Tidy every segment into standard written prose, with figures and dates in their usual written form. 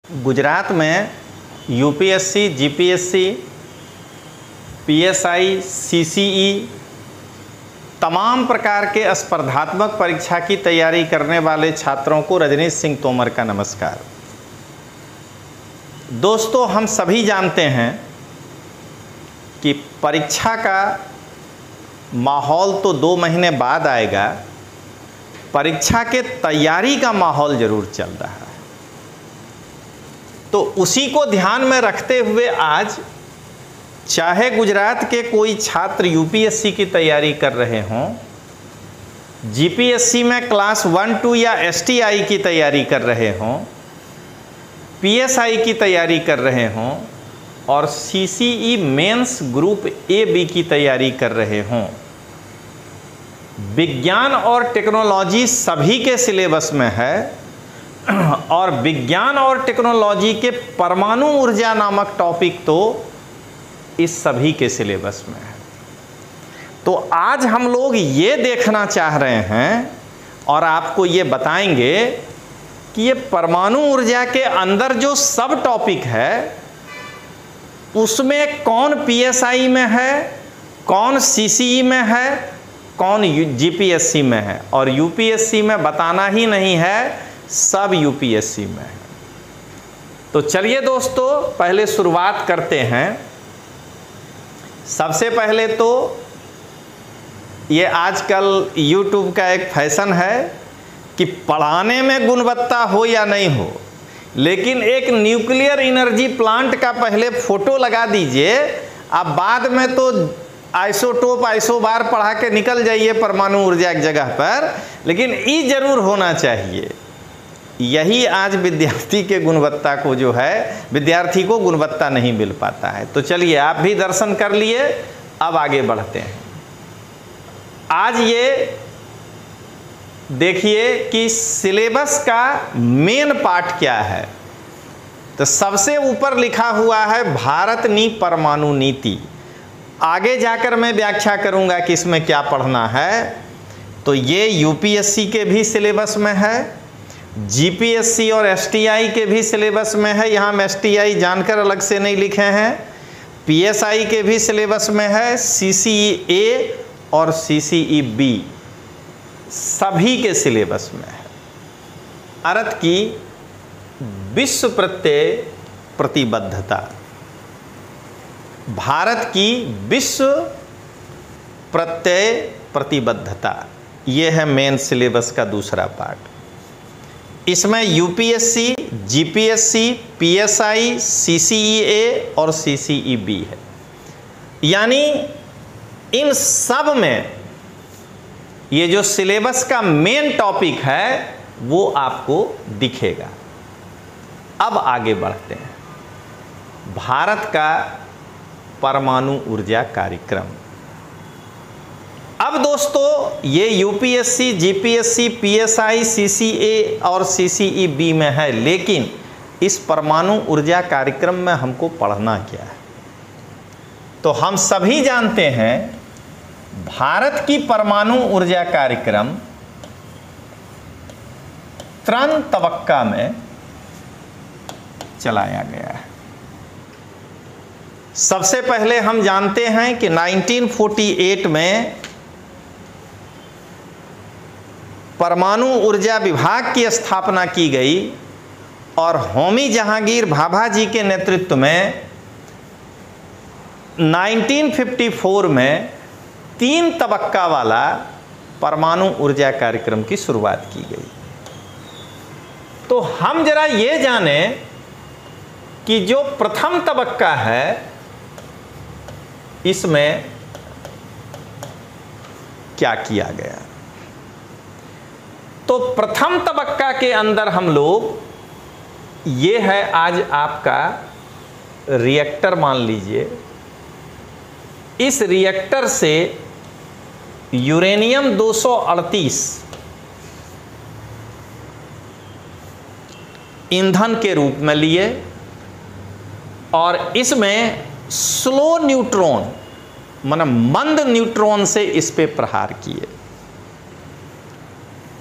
गुजरात में UPSC, GPSC, PSI, CCE तमाम प्रकार के स्पर्धात्मक परीक्षा की तैयारी करने वाले छात्रों को रजनीश सिंह तोमर का नमस्कार। दोस्तों, हम सभी जानते हैं कि परीक्षा का माहौल तो 2 महीने बाद आएगा, परीक्षा के तैयारी का माहौल ज़रूर चल रहा है। तो उसी को ध्यान में रखते हुए आज चाहे गुजरात के कोई छात्र यूपीएससी की तैयारी कर रहे हों, जीपीएससी में क्लास 1, 2 या एसटीआई की तैयारी कर रहे हों, पीएसआई की तैयारी कर रहे हों और CCE mains group A B की तैयारी कर रहे हों, विज्ञान और टेक्नोलॉजी सभी के सिलेबस में है और विज्ञान और टेक्नोलॉजी के परमाणु ऊर्जा नामक टॉपिक तो इस सभी के सिलेबस में है। तो आज हम लोग ये देखना चाह रहे हैं और आपको ये बताएंगे कि ये परमाणु ऊर्जा के अंदर जो सब टॉपिक है उसमें कौन पीएसआई में है, कौन सीसीई में है, कौन जीपीएससी में है, और यूपीएससी में बताना ही नहीं है, सब यूपीएससी में है। तो चलिए दोस्तों, पहले शुरुआत करते हैं। सबसे पहले तो ये आजकल यूट्यूब का एक फैशन है कि पढ़ाने में गुणवत्ता हो या नहीं हो, लेकिन एक न्यूक्लियर एनर्जी प्लांट का पहले फोटो लगा दीजिए, आप बाद में तो आइसोटोप 100 बार पढ़ा के निकल जाइए परमाणु ऊर्जा की जगह पर, लेकिन ये जरूर होना चाहिए। यही आज विद्यार्थी के गुणवत्ता को जो है, विद्यार्थी को गुणवत्ता नहीं मिल पाता है। तो चलिए, आप भी दर्शन कर लिए, अब आगे बढ़ते हैं। आज ये देखिए कि सिलेबस का मेन पार्ट क्या है। तो सबसे ऊपर लिखा हुआ है भारत नी परमाणु नीति। आगे जाकर मैं व्याख्या करूंगा कि इसमें क्या पढ़ना है। तो ये यूपीएससी के भी सिलेबस में है, जीपीएससी और एसटीआई के भी सिलेबस में है, यहाँ हम एसटीआई जानकर अलग से नहीं लिखे हैं, पीएसआई के भी सिलेबस में है, सीसीई ए और सीसीई बी सभी के सिलेबस में है। भारत की विश्व प्रत्यय प्रतिबद्धता, भारत की विश्व प्रत्यय प्रतिबद्धता, ये है मेन सिलेबस का दूसरा पार्ट। इसमें यूपीएससी, जीपीएससी, पीएसआई, सीसीईए और सीसीईबी है। यानी इन सब में ये जो सिलेबस का मेन टॉपिक है वो आपको दिखेगा। अब आगे बढ़ते हैं। भारत का परमाणु ऊर्जा कार्यक्रम। अब दोस्तों, ये यूपीएससी, जीपीएससी, पीएसआई, सीसीए और सीसीईबी में है, लेकिन इस परमाणु ऊर्जा कार्यक्रम में हमको पढ़ना क्या है? तो हम सभी जानते हैं भारत की परमाणु ऊर्जा कार्यक्रम 3 तबक्का में चलाया गया है। सबसे पहले हम जानते हैं कि 1948 में परमाणु ऊर्जा विभाग की स्थापना की गई और होमी जहांगीर भाभा जी के नेतृत्व में 1954 में 3 तबक्का वाला परमाणु ऊर्जा कार्यक्रम की शुरुआत की गई। तो हम जरा ये जानें कि जो प्रथम तबक्का है इसमें क्या किया गया। तो प्रथम तबक्का के अंदर हम लोग, ये है आज आपका रिएक्टर मान लीजिए, इस रिएक्टर से यूरेनियम 238 ईंधन के रूप में लिए और इसमें स्लो न्यूट्रॉन माने मंद न्यूट्रॉन से इस पे प्रहार किए।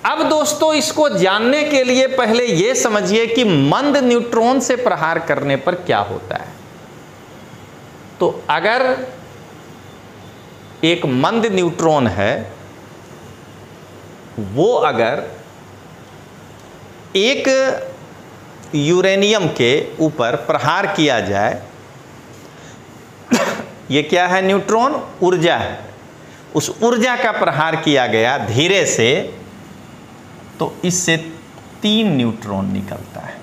अब दोस्तों इसको जानने के लिए पहले यह समझिए कि मंद न्यूट्रॉन से प्रहार करने पर क्या होता है। तो अगर एक मंद न्यूट्रॉन है, वो अगर एक यूरेनियम के ऊपर प्रहार किया जाए, ये क्या है, न्यूट्रॉन ऊर्जा है, उस ऊर्जा का प्रहार किया गया धीरे से, तो इससे 3 न्यूट्रॉन निकलता है।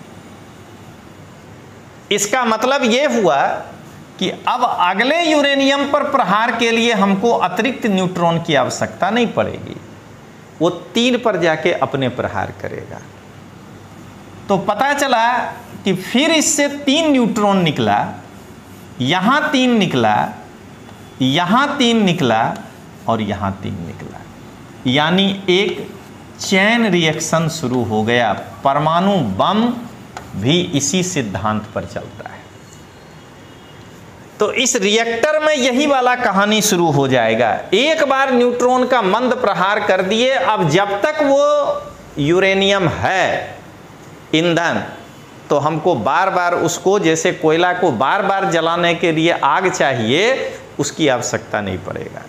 इसका मतलब यह हुआ कि अब अगले यूरेनियम पर प्रहार के लिए हमको अतिरिक्त न्यूट्रॉन की आवश्यकता नहीं पड़ेगी, वो 3 पर जाके अपने प्रहार करेगा। तो पता चला कि फिर इससे 3 न्यूट्रॉन निकला, यहां 3 निकला, यहां 3 निकला और यहां 3 निकला, यानी एक चैन रिएक्शन शुरू हो गया। परमाणु बम भी इसी सिद्धांत पर चलता है। तो इस रिएक्टर में यही वाला कहानी शुरू हो जाएगा। एक बार न्यूट्रॉन का मंद प्रहार कर दिए, अब जब तक वो यूरेनियम है ईंधन, तो हमको बार बार उसको, जैसे कोयला को बार बार जलाने के लिए आग चाहिए, उसकी आवश्यकता नहीं पड़ेगा।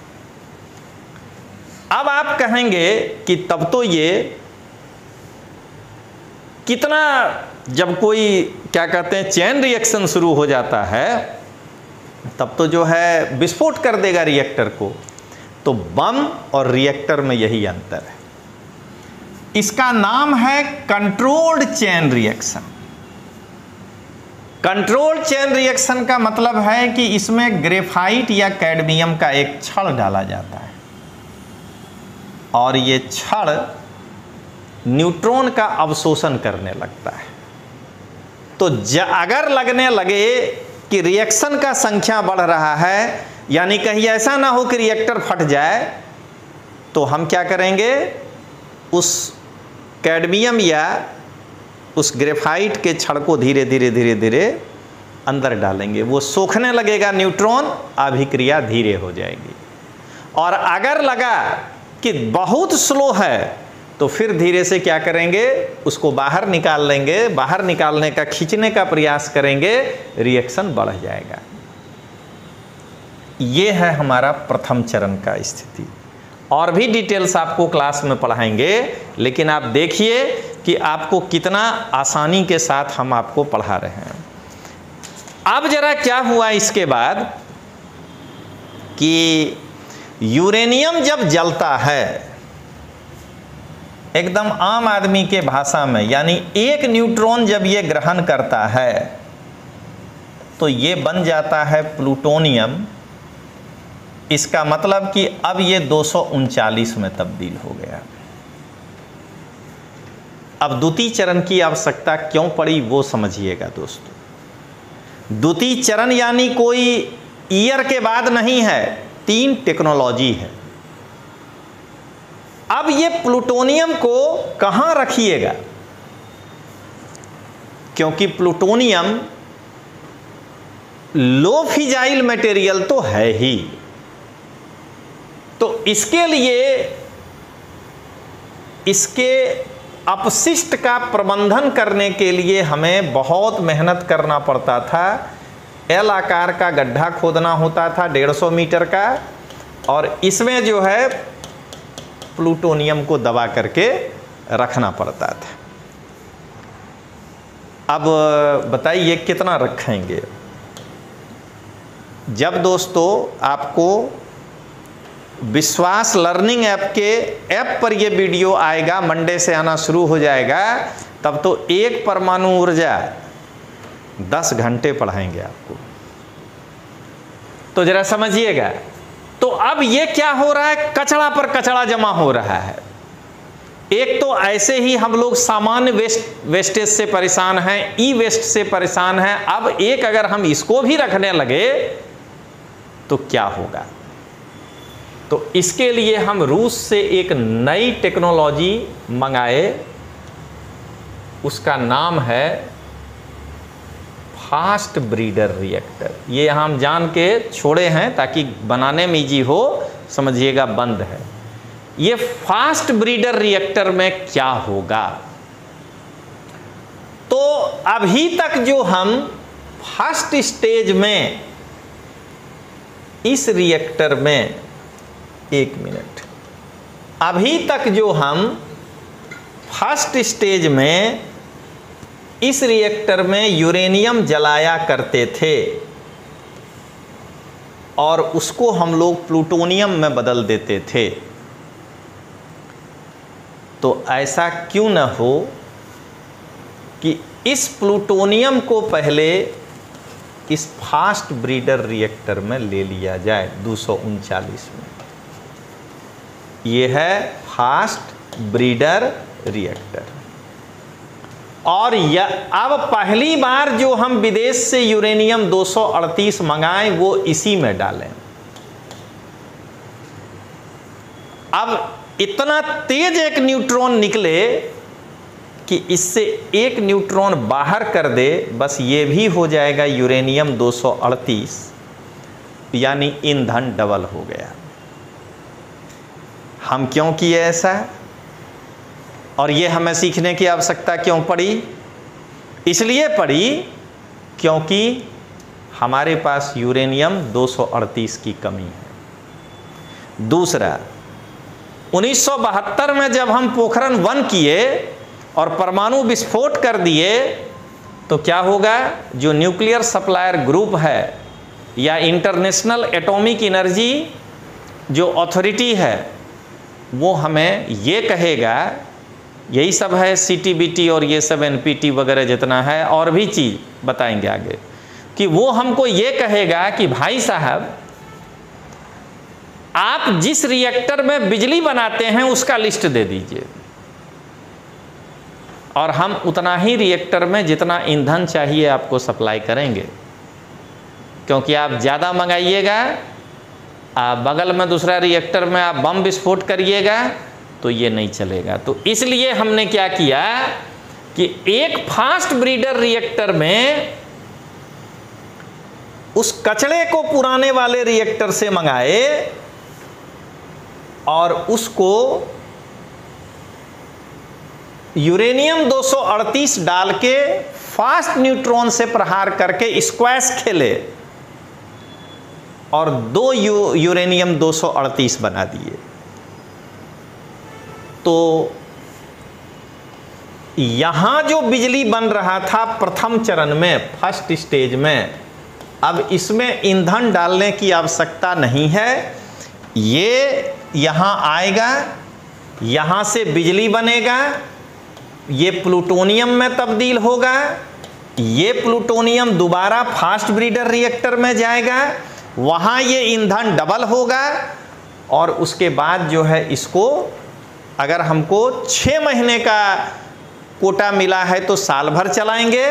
अब आप कहेंगे कि तब तो ये कितना, जब कोई क्या कहते हैं चैन रिएक्शन शुरू हो जाता है, तब तो जो है विस्फोट कर देगा रिएक्टर को। तो बम और रिएक्टर में यही अंतर है। इसका नाम है controlled chain reaction. Controlled chain reaction का मतलब है कि इसमें ग्रेफाइट या कैडमियम का एक छड़ डाला जाता है और ये छड़ न्यूट्रॉन का अवशोषण करने लगता है। तो अगर लगने लगे कि रिएक्शन का संख्या बढ़ रहा है, यानी कहीं ऐसा ना हो कि रिएक्टर फट जाए, तो हम क्या करेंगे, उस कैडमियम या उस ग्रेफाइट के छड़ को धीरे धीरे धीरे धीरे अंदर डालेंगे, वो सोखने लगेगा न्यूट्रॉन, अभिक्रिया धीरे हो जाएगी। और अगर लगा कि बहुत स्लो है, तो फिर धीरे से क्या करेंगे, उसको बाहर निकाल लेंगे, बाहर निकालने का, खींचने का प्रयास करेंगे, रिएक्शन बढ़ जाएगा। ये है हमारा प्रथम चरण का स्थिति। और भी डिटेल्स आपको क्लास में पढ़ाएंगे, लेकिन आप देखिए कि आपको कितना आसानी के साथ हम आपको पढ़ा रहे हैं। अब जरा क्या हुआ इसके बाद कि यूरेनियम जब जलता है, एकदम आम आदमी के भाषा में, यानी एक न्यूट्रॉन जब ये ग्रहण करता है, तो ये बन जाता है प्लूटोनियम। इसका मतलब कि अब ये 239 में तब्दील हो गया। अब द्वितीय चरण की आवश्यकता क्यों पड़ी वो समझिएगा दोस्तों। द्वितीय चरण यानी कोई ईयर के बाद नहीं है, 3 टेक्नोलॉजी है। अब ये प्लूटोनियम को कहां रखिएगा, क्योंकि प्लूटोनियम लो फिजाइल मटेरियल तो है ही, तो इसके लिए इसके अपशिष्ट का प्रबंधन करने के लिए हमें बहुत मेहनत करना पड़ता था। एल आकार का गड्ढा खोदना होता था 150 मीटर का, और इसमें जो है प्लूटोनियम को दबा करके रखना पड़ता था। अब बताइए कितना रखेंगे। जब दोस्तों आपको विश्वास लर्निंग ऐप पर ये वीडियो आएगा, मंडे से आना शुरू हो जाएगा, तब तो एक परमाणु ऊर्जा 10 घंटे पढ़ाएंगे आपको। तो जरा समझिएगा। तो अब ये क्या हो रहा है, कचरा पर कचरा जमा हो रहा है। एक तो ऐसे ही हम लोग सामान्य वेस्टेज से परेशान हैं, ई वेस्ट से परेशान हैं। अब एक अगर हम इसको भी रखने लगे तो क्या होगा। तो इसके लिए हम रूस से एक नई टेक्नोलॉजी मंगाए, उसका नाम है फास्ट ब्रीडर रिएक्टर। ये हम जान के छोड़े हैं ताकि बनाने में इजी हो, समझिएगा बंद है। ये फास्ट ब्रीडर रिएक्टर में क्या होगा। तो अभी तक जो हम फर्स्ट स्टेज में इस रिएक्टर में, एक मिनट, अभी तक जो हम फर्स्ट स्टेज में इस रिएक्टर में यूरेनियम जलाया करते थे और उसको हम लोग प्लूटोनियम में बदल देते थे, तो ऐसा क्यों न हो कि इस प्लूटोनियम को पहले इस फास्ट ब्रीडर रिएक्टर में ले लिया जाए 239 में। यह है फास्ट ब्रीडर रिएक्टर। और अब पहली बार जो हम विदेश से यूरेनियम 238 मंगाएं वो इसी में डालें। अब इतना तेज एक न्यूट्रॉन निकले कि इससे एक न्यूट्रॉन बाहर कर दे, बस ये भी हो जाएगा यूरेनियम 238, यानी ईंधन डबल हो गया। हम क्यों किए ऐसा, और ये हमें सीखने की आवश्यकता क्यों पड़ी? इसलिए पड़ी क्योंकि हमारे पास यूरेनियम 238 की कमी है। दूसरा, 1972 में जब हम पोखरण 1 किए और परमाणु विस्फोट कर दिए, तो क्या होगा? जो न्यूक्लियर सप्लायर ग्रुप है या इंटरनेशनल एटॉमिक एनर्जी जो अथॉरिटी है, वो हमें ये कहेगा, यही सब है CTBT और ये सब NPT वगैरह जितना है, और भी चीज़ बताएंगे आगे, कि वो हमको ये कहेगा कि भाई साहब, आप जिस रिएक्टर में बिजली बनाते हैं उसका लिस्ट दे दीजिए, और हम उतना ही रिएक्टर में जितना ईंधन चाहिए आपको सप्लाई करेंगे। क्योंकि आप ज़्यादा मंगाइएगा, आप बगल में दूसरा रिएक्टर में आप बम विस्फोट करिएगा तो ये नहीं चलेगा। तो इसलिए हमने क्या किया कि एक फास्ट ब्रीडर रिएक्टर में उस कचड़े को पुराने वाले रिएक्टर से मंगाए और उसको यूरेनियम 238 डाल के फास्ट न्यूट्रॉन से प्रहार करके स्क्वैश खेले और 2 यूरेनियम 238 बना दिए। तो यहां जो बिजली बन रहा था प्रथम चरण में, फर्स्ट स्टेज में, अब इसमें ईंधन डालने की आवश्यकता नहीं है। ये यहां आएगा, यहां से बिजली बनेगा, ये प्लूटोनियम में तब्दील होगा, ये प्लूटोनियम दोबारा फास्ट ब्रीडर रिएक्टर में जाएगा, वहाँ ये ईंधन डबल होगा, और उसके बाद जो है इसको, अगर हमको 6 महीने का कोटा मिला है तो साल भर चलाएंगे,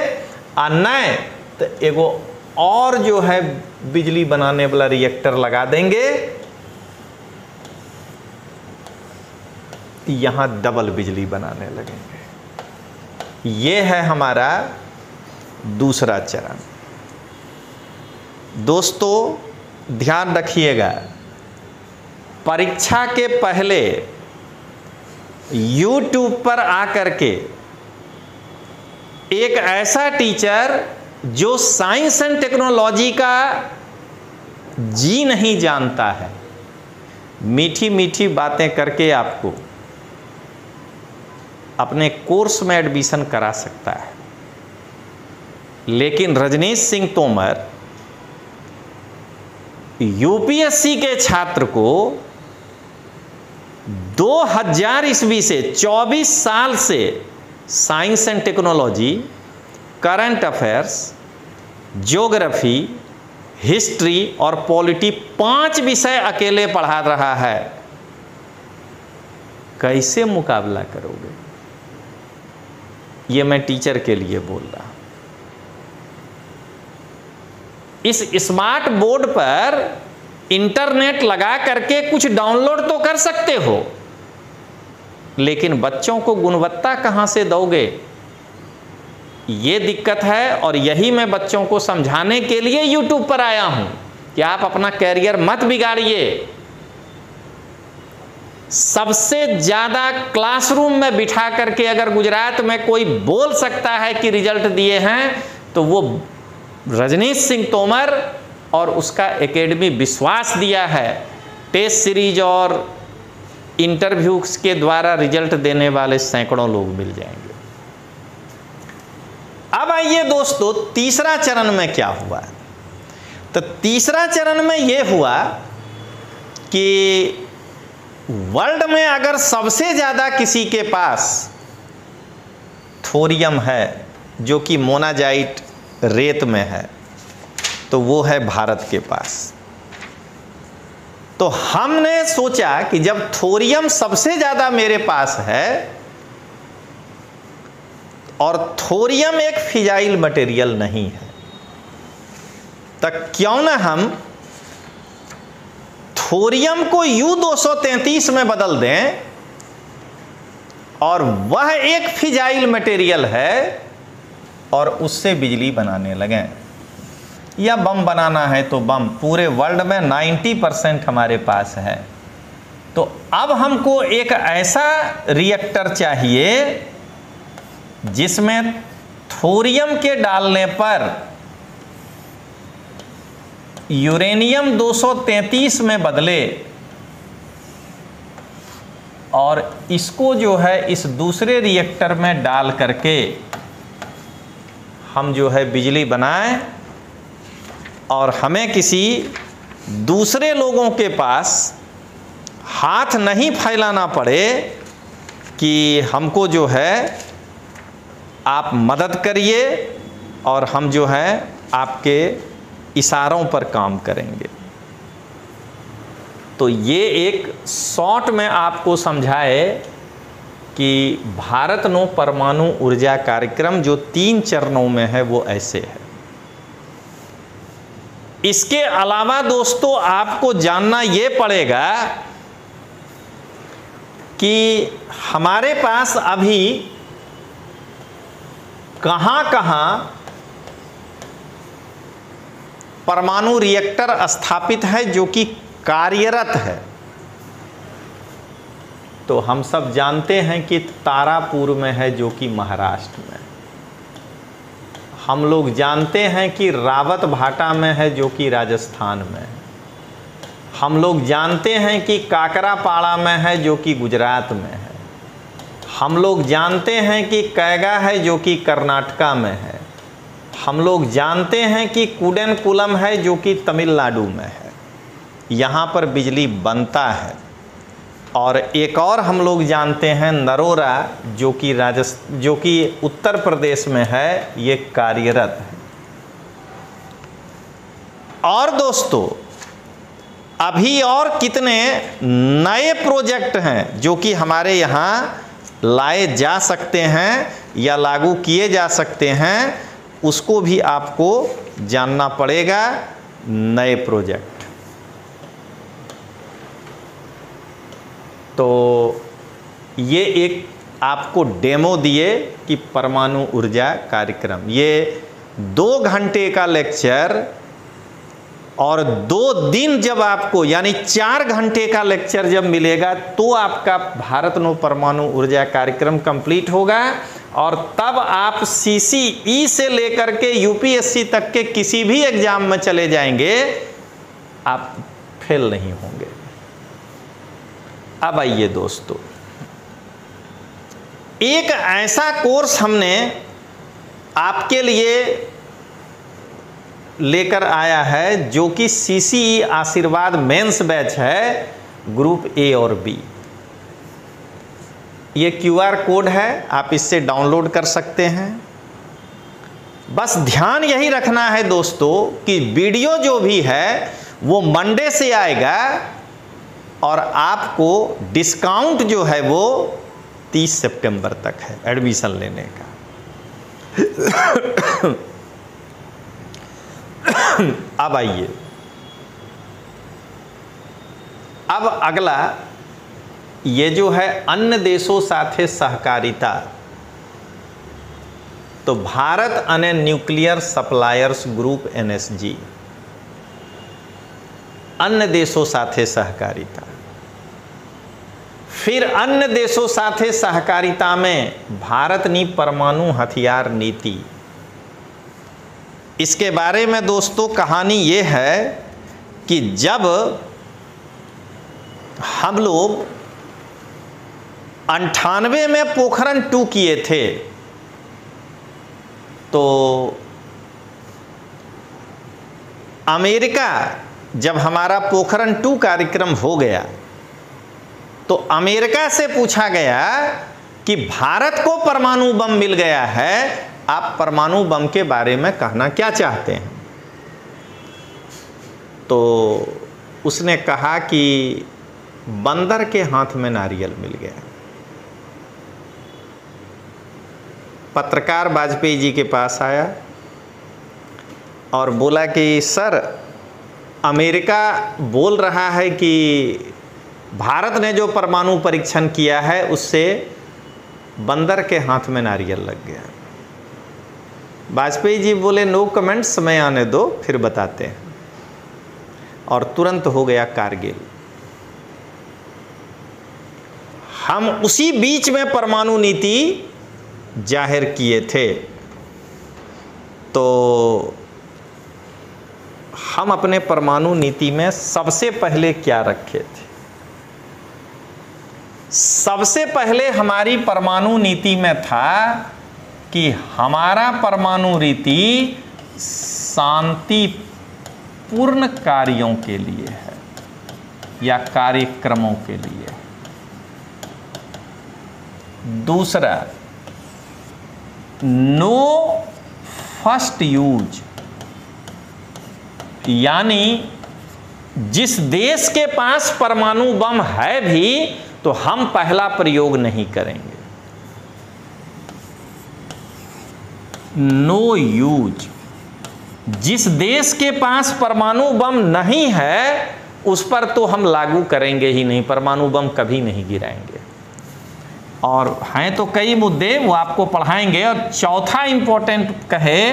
और नहीं तो एगो और जो है बिजली बनाने वाला रिएक्टर लगा देंगे, यहाँ डबल बिजली बनाने लगेंगे। ये है हमारा दूसरा चरण। दोस्तों ध्यान रखिएगा, परीक्षा के पहले YouTube पर आकर के एक ऐसा टीचर जो साइंस एंड टेक्नोलॉजी का जी नहीं जानता है, मीठी मीठी बातें करके आपको अपने कोर्स में एडमिशन करा सकता है। लेकिन रजनीश सिंह तोमर यूपीएससी के छात्र को 2000 ईस्वी से 24 साल से science and technology, current affairs, geography, history और पॉलिटी 5 विषय अकेले पढ़ा रहा है। कैसे मुकाबला करोगे? ये मैं टीचर के लिए बोल रहा हूं। इस स्मार्ट बोर्ड पर इंटरनेट लगा करके कुछ डाउनलोड तो कर सकते हो, लेकिन बच्चों को गुणवत्ता कहां से दोगे? ये दिक्कत है, और यही मैं बच्चों को समझाने के लिए YouTube पर आया हूं कि आप अपना कैरियर मत बिगाड़िए। सबसे ज़्यादा क्लासरूम में बिठा करके अगर गुजरात में कोई बोल सकता है कि रिजल्ट दिए हैं तो वो रजनीश सिंह तोमर, और उसका एकेडमी विश्वास दिया है टेस्ट सीरीज और इंटरव्यूज के द्वारा रिजल्ट देने वाले सैकड़ों लोग मिल जाएंगे। अब आइए दोस्तों, तीसरा चरण में क्या हुआ? तो तीसरा चरण में यह हुआ कि वर्ल्ड में अगर सबसे ज़्यादा किसी के पास थोरियम है जो कि मोनाजाइट रेत में है तो वो है भारत के पास। तो हमने सोचा कि जब थोरियम सबसे ज़्यादा मेरे पास है और थोरियम एक फिजाइल मटेरियल नहीं है, तो क्यों ना हम थोरियम को U-233 में बदल दें और वह एक फिजाइल मटेरियल है और उससे बिजली बनाने लगें, या बम बनाना है तो बम। पूरे वर्ल्ड में 90% हमारे पास है। तो अब हमको एक ऐसा रिएक्टर चाहिए जिसमें थोरियम के डालने पर यूरेनियम 233 में बदले और इसको जो है इस दूसरे रिएक्टर में डाल करके हम जो है बिजली बनाएं और हमें किसी दूसरे लोगों के पास हाथ नहीं फैलाना पड़े कि हमको जो है आप मदद करिए और हम जो है आपके इशारों पर काम करेंगे। तो ये एक शॉर्ट में आपको समझाए कि भारत नो परमाणु ऊर्जा कार्यक्रम जो 3 चरणों में है वो ऐसे है। इसके अलावा दोस्तों आपको जानना ये पड़ेगा कि हमारे पास अभी कहां-कहां परमाणु रिएक्टर स्थापित है जो कि कार्यरत है। तो हम सब जानते हैं कि तारापुर में है जो कि महाराष्ट्र में। हम लोग जानते हैं कि रावत भाटा में है जो कि राजस्थान में है। हम लोग जानते हैं कि काकरापाड़ा में है जो कि गुजरात में है। हम लोग जानते हैं कि कैगा है जो कि कर्नाटका में है। हम लोग जानते हैं कि कुडेनकुलम है जो कि तमिलनाडु में है। यहाँ पर बिजली बनता है। और एक और हम लोग जानते हैं नरोरा जो कि उत्तर प्रदेश में है, ये कार्यरत है। और दोस्तों अभी और कितने नए प्रोजेक्ट हैं जो कि हमारे यहाँ लाए जा सकते हैं या लागू किए जा सकते हैं, उसको भी आपको जानना पड़ेगा। नए प्रोजेक्ट तो ये एक आपको डेमो दिए कि परमाणु ऊर्जा कार्यक्रम, ये 2 घंटे का लेक्चर और 2 दिन जब आपको यानी 4 घंटे का लेक्चर जब मिलेगा तो आपका भारत नो परमाणु ऊर्जा कार्यक्रम कंप्लीट होगा। और तब आप CCE से लेकर के UPSC तक के किसी भी एग्जाम में चले जाएंगे, आप फेल नहीं होंगे। अब आइए दोस्तों, एक ऐसा कोर्स हमने आपके लिए लेकर आया है जो कि CCE आशीर्वाद मेंस बैच है, ग्रुप A और B। ये QR कोड है, आप इससे डाउनलोड कर सकते हैं। बस ध्यान यही रखना है दोस्तों कि वीडियो जो भी है वो मंडे से आएगा और आपको डिस्काउंट जो है वो 30 सितंबर तक है एडमिशन लेने का। अब आइए, अब अगला ये जो है अन्य देशों साथे सहकारिता। तो भारत अने न्यूक्लियर सप्लायर्स ग्रुप NSG, अन्य देशों साथे सहकारिता। फिर अन्य देशों साथे सहकारिता में भारत नी परमाणु हथियार नीति। इसके बारे में दोस्तों कहानी ये है कि जब हम लोग 98 में पोखरण 2 किए थे तो अमेरिका, जब हमारा पोखरण 2 कार्यक्रम हो गया तो अमेरिका से पूछा गया कि भारत को परमाणु बम मिल गया है, आप परमाणु बम के बारे में कहना क्या चाहते हैं। तो उसने कहा कि बंदर के हाथ में नारियल मिल गया। पत्रकार वाजपेयी जी के पास आया और बोला कि सर, अमेरिका बोल रहा है कि भारत ने जो परमाणु परीक्षण किया है उससे बंदर के हाथ में नारियल लग गया। वाजपेयी जी बोले नो कमेंट, समय आने दो फिर बताते हैं। और तुरंत हो गया कारगिल। हम उसी बीच में परमाणु नीति जाहिर किए थे। तो हम अपने परमाणु नीति में सबसे पहले क्या रखे थे? सबसे पहले हमारी परमाणु नीति में था कि हमारा परमाणु नीति शांतिपूर्ण कार्यों के लिए है या कार्यक्रमों के लिए। दूसरा, नो फर्स्ट यूज, यानी जिस देश के पास परमाणु बम है भी तो हम पहला प्रयोग नहीं करेंगे। नो यूज, जिस देश के पास परमाणु बम नहीं है उस पर तो हम लागू करेंगे ही नहीं, परमाणु बम कभी नहीं गिराएंगे। और हैं तो कई मुद्दे, वो आपको पढ़ाएंगे। और चौथा इंपॉर्टेंट कहे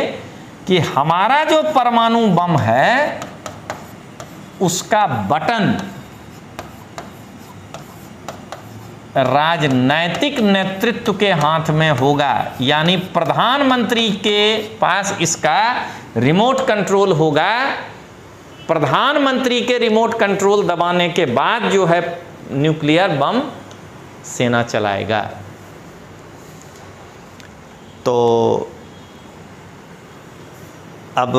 कि हमारा जो परमाणु बम है उसका बटन राजनैतिक नेतृत्व के हाथ में होगा, यानी प्रधानमंत्री के पास इसका रिमोट कंट्रोल होगा। प्रधानमंत्री के रिमोट कंट्रोल दबाने के बाद जो है न्यूक्लियर बम सेना चलाएगा। तो अब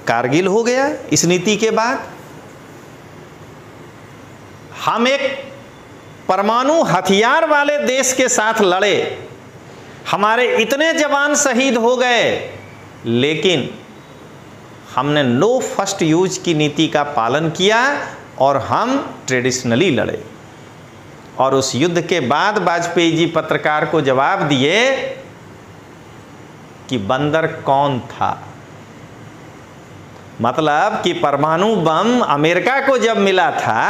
कारगिल हो गया। इस नीति के बाद हम एक परमाणु हथियार वाले देश के साथ लड़े, हमारे इतने जवान शहीद हो गए, लेकिन हमने नो फर्स्ट यूज की नीति का पालन किया और हम ट्रेडिशनली लड़े। और उस युद्ध के बाद वाजपेयी जी पत्रकार को जवाब दिए कि बंदर कौन था। मतलब कि परमाणु बम अमेरिका को जब मिला था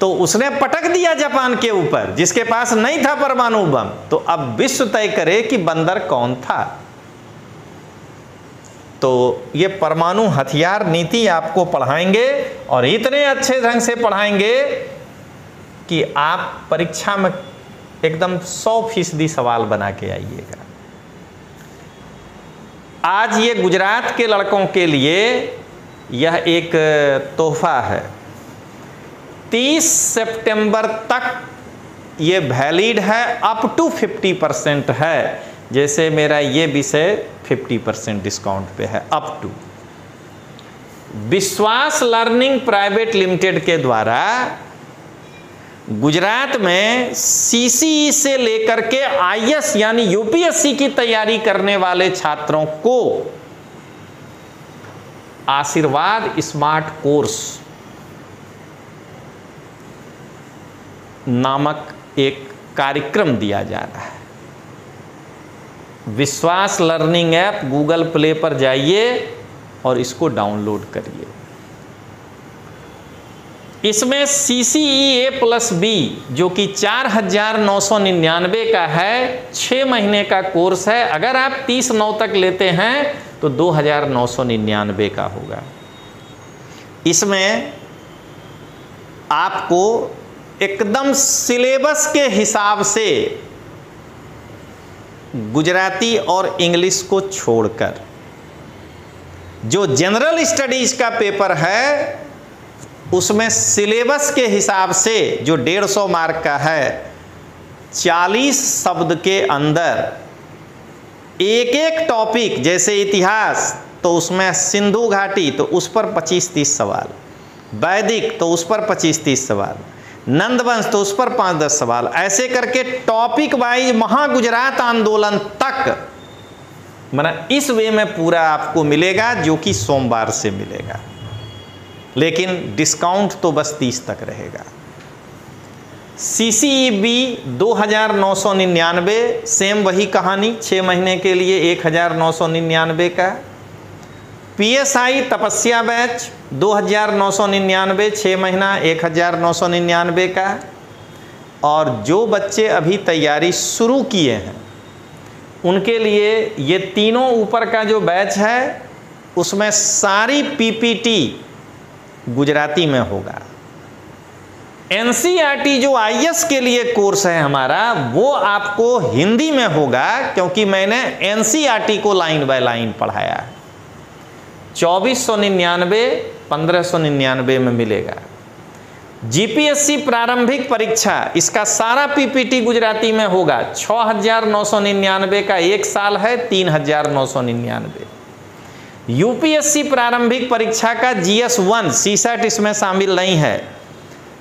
तो उसने पटक दिया जापान के ऊपर जिसके पास नहीं था परमाणु बम। तो अब विश्व तय करे कि बंदर कौन था। तो ये परमाणु हथियार नीति आपको पढ़ाएंगे और इतने अच्छे ढंग से पढ़ाएंगे कि आप परीक्षा में एकदम 100% सवाल बना के आइएगा। आज ये गुजरात के लड़कों के लिए यह एक तोहफा है। 30 सितंबर तक ये वैलिड है, अप टू 50% है। जैसे मेरा ये विषय 50% डिस्काउंट पे है, अप टू। विश्वास लर्निंग प्राइवेट लिमिटेड के द्वारा गुजरात में सीसीई से लेकर के आईएएस यानी यूपीएससी की तैयारी करने वाले छात्रों को आशीर्वाद स्मार्ट कोर्स नामक एक कार्यक्रम दिया जा रहा है। विश्वास लर्निंग ऐप गूगल प्ले पर जाइए और इसको डाउनलोड करिए। इसमें CCE A+B जो कि 4,999 का है, 6 महीने का कोर्स है। अगर आप 30/9 तक लेते हैं तो 2,999 का होगा। इसमें आपको एकदम सिलेबस के हिसाब से गुजराती और इंग्लिश को छोड़कर जो जनरल स्टडीज का पेपर है उसमें सिलेबस के हिसाब से जो 150 मार्क का है 40 शब्द के अंदर एक एक टॉपिक, जैसे इतिहास तो उसमें सिंधु घाटी तो उस पर 25-30 सवाल, वैदिक तो उस पर 25-30 सवाल, नंदवंश तो उस पर 5-10 सवाल, ऐसे करके टॉपिक वाइज महागुजरात आंदोलन तक माना इस वे में पूरा आपको मिलेगा, जो कि सोमवार से मिलेगा, लेकिन डिस्काउंट तो बस 30 तक रहेगा। CCEB 2999, सेम वही कहानी, 6 महीने के लिए 1999 का। PSI तपस्या बैच 2999, 6 महीना 1999 का। और जो बच्चे अभी तैयारी शुरू किए हैं उनके लिए ये तीनों ऊपर का जो बैच है उसमें सारी PPT गुजराती में होगा। NCERT जो IS के लिए कोर्स है हमारा वो आपको हिंदी में होगा, क्योंकि मैंने NCERT को लाइन बाय लाइन पढ़ाया है। 2499 1599 में मिलेगा। GPSC प्रारंभिक परीक्षा इसका सारा PPT गुजराती में होगा। 6999 का एक साल है, 3999। UPSC प्रारंभिक परीक्षा का GS1 CSAT इसमें शामिल नहीं है,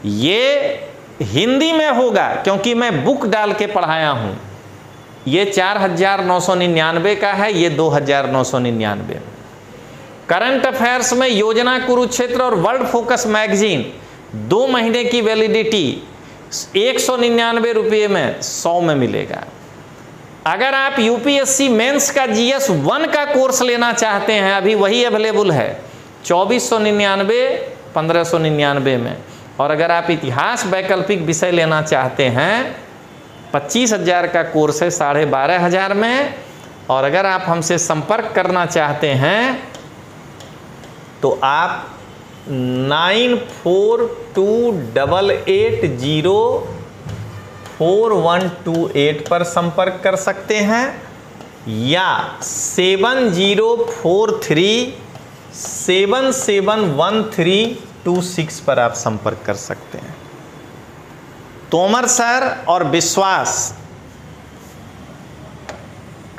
ये हिंदी में होगा क्योंकि मैं बुक डाल के पढ़ाया हूँ। ये 4999 का है, ये 2999। करंट अफेयर्स में योजना कुरुक्षेत्र और वर्ल्ड फोकस मैगजीन 2 महीने की वैलिडिटी 199 रुपये में 100 में मिलेगा। अगर आप UPSC मेंस का GS1 का कोर्स लेना चाहते हैं, अभी वही अवेलेबल है 2499 1599 में। और अगर आप इतिहास वैकल्पिक विषय लेना चाहते हैं 25,000 का कोर्स है 12,500 में। और अगर आप हमसे संपर्क करना चाहते हैं तो आप 9428804128 पर संपर्क कर सकते हैं या 7043771326 पर आप संपर्क कर सकते हैं। तोमर सर और विश्वास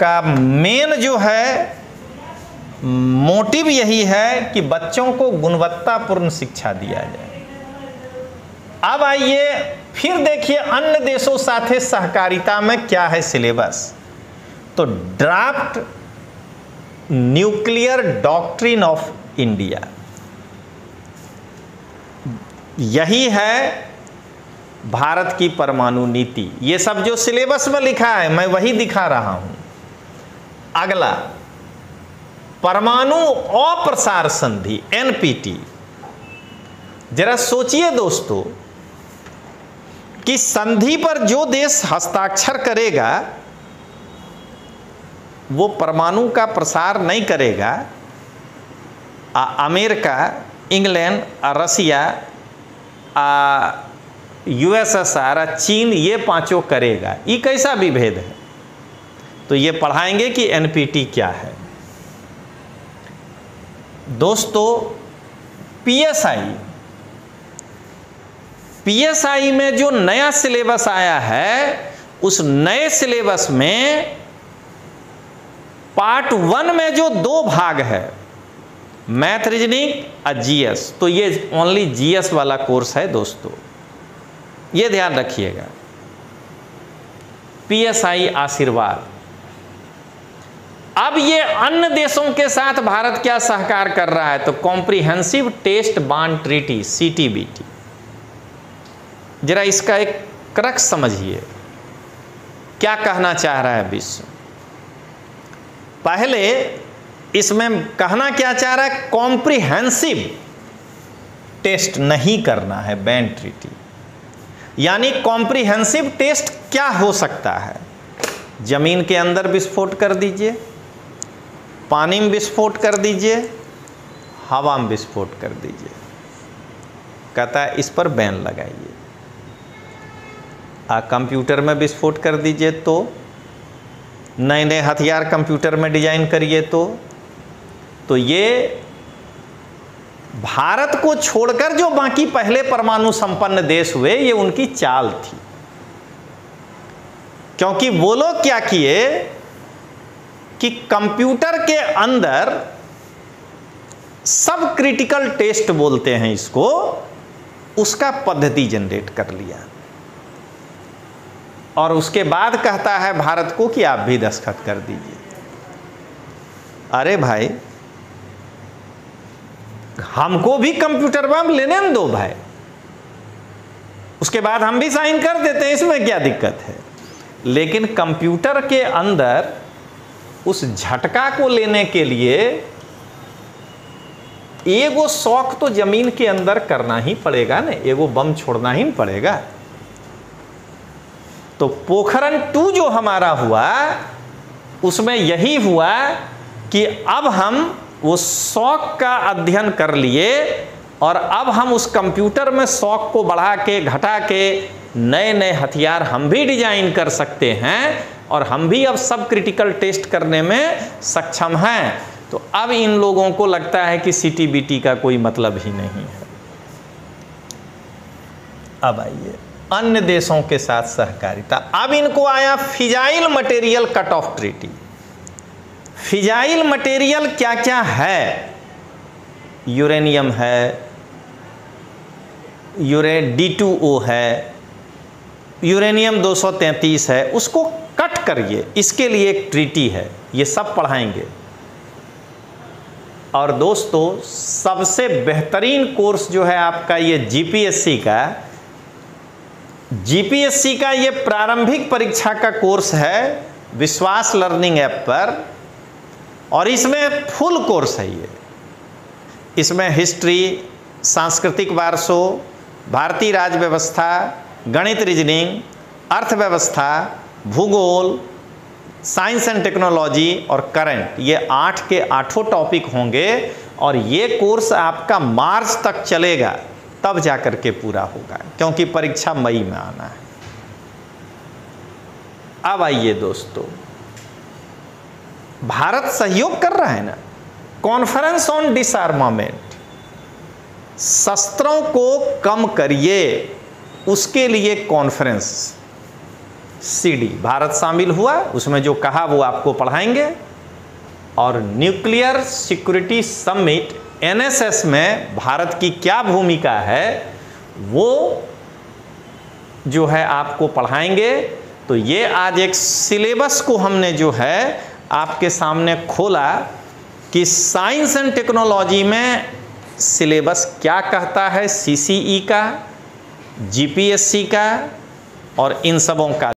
का मेन जो है मोटिव यही है कि बच्चों को गुणवत्तापूर्ण शिक्षा दिया जाए। अब आइए फिर देखिए अन्य देशों साथे सहकारिता में क्या है सिलेबस। तो draft nuclear doctrine of India, यही है भारत की परमाणु नीति। ये सब जो सिलेबस में लिखा है मैं वही दिखा रहा हूं। अगला परमाणु अप्रसार संधि NPT। जरा सोचिए दोस्तों कि संधि पर जो देश हस्ताक्षर करेगा वो परमाणु का प्रसार नहीं करेगा। अमेरिका, इंग्लैंड, रसिया, USSR, चीन, ये पांचों करेगा। ये कैसा विभेद है? तो ये पढ़ाएंगे कि NPT क्या है। दोस्तों PSI में जो नया सिलेबस आया है उस नए सिलेबस में पार्ट 1 में जो 2 भाग है, मैथ, रीजनिंग और GS, तो ये ओनली GS वाला कोर्स है दोस्तों, ये ध्यान रखिएगा। PSI आशीर्वाद। अब ये अन्य देशों के साथ भारत क्या सहकार कर रहा है? तो कॉम्प्रिहेंसिव टेस्ट बान ट्रीटी CTBT। जरा इसका एक क्रक्स समझिए, क्या कहना चाह रहा है विश्व। पहले इसमें कहना क्या चाह रहा है? कॉम्प्रिहेंसिव टेस्ट नहीं करना है बैन ट्रीटी। यानी कॉम्प्रिहेंसिव टेस्ट क्या हो सकता है? जमीन के अंदर विस्फोट कर दीजिए, पानी में विस्फोट कर दीजिए, हवा में विस्फोट कर दीजिए। कहता है इस पर बैन लगाइए। कंप्यूटर में विस्फोट कर दीजिए तो, नए नए हथियार कंप्यूटर में डिजाइन करिए तो ये भारत को छोड़कर जो बाकी पहले परमाणु संपन्न देश हुए, ये उनकी चाल थी। क्योंकि वो लोग क्या किए कि कंप्यूटर के अंदर सब क्रिटिकल टेस्ट बोलते हैं इसको, उसका पद्धति जनरेट कर लिया और उसके बाद कहता है भारत को कि आप भी दस्तखत कर दीजिए। अरे भाई, हमको भी कंप्यूटर बम लेने दो भाई, उसके बाद हम भी साइन कर देते हैं, इसमें क्या दिक्कत है। लेकिन कंप्यूटर के अंदर उस झटका को लेने के लिए एगो शौक तो जमीन के अंदर करना ही पड़ेगा ना, एगो बम छोड़ना ही पड़ेगा। तो पोखरण 2 जो हमारा हुआ, उसमें यही हुआ कि अब हम वो शौक का अध्ययन कर लिए और अब हम उस कंप्यूटर में शौक को बढ़ा के घटा के नए नए हथियार हम भी डिजाइन कर सकते हैं और हम भी अब सब क्रिटिकल टेस्ट करने में सक्षम हैं। तो अब इन लोगों को लगता है कि सीटीबीटी का कोई मतलब ही नहीं है। अब आइए अन्य देशों के साथ सहकारिता। अब इनको आया fissile material cut off treaty. Fissile material क्या क्या है? यूरेनियम है, D2O है, यूरेनियम 233 है, उसको कट करिए, इसके लिए एक ट्रीटी है, ये सब पढ़ाएंगे। और दोस्तों, सबसे बेहतरीन कोर्स जो है आपका ये जीपीएससी का ये प्रारंभिक परीक्षा का कोर्स है विश्वास लर्निंग ऐप पर, और इसमें फुल कोर्स है ये। इसमें हिस्ट्री, सांस्कृतिक वारसों, भारतीय राज्य व्यवस्था, गणित रीजनिंग, अर्थव्यवस्था, भूगोल, साइंस एंड टेक्नोलॉजी और करंट, ये 8 के 8 टॉपिक होंगे। और ये कोर्स आपका मार्च तक चलेगा, तब जाकर के पूरा होगा, क्योंकि परीक्षा मई में आना है। अब आइए दोस्तों, भारत सहयोग कर रहा है ना, कॉन्फ्रेंस ऑन डिसआर्मामेंट, शस्त्रों को कम करिए, उसके लिए कॉन्फ्रेंस CD भारत शामिल हुआ, उसमें जो कहा वो आपको पढ़ाएंगे। और न्यूक्लियर सिक्योरिटी समिट NSS में भारत की क्या भूमिका है वो जो है आपको पढ़ाएंगे। तो ये आज एक सिलेबस को हमने जो है आपके सामने खोला कि साइंस एंड टेक्नोलॉजी में सिलेबस क्या कहता है, CCE का, GPSC का और इन सबों का।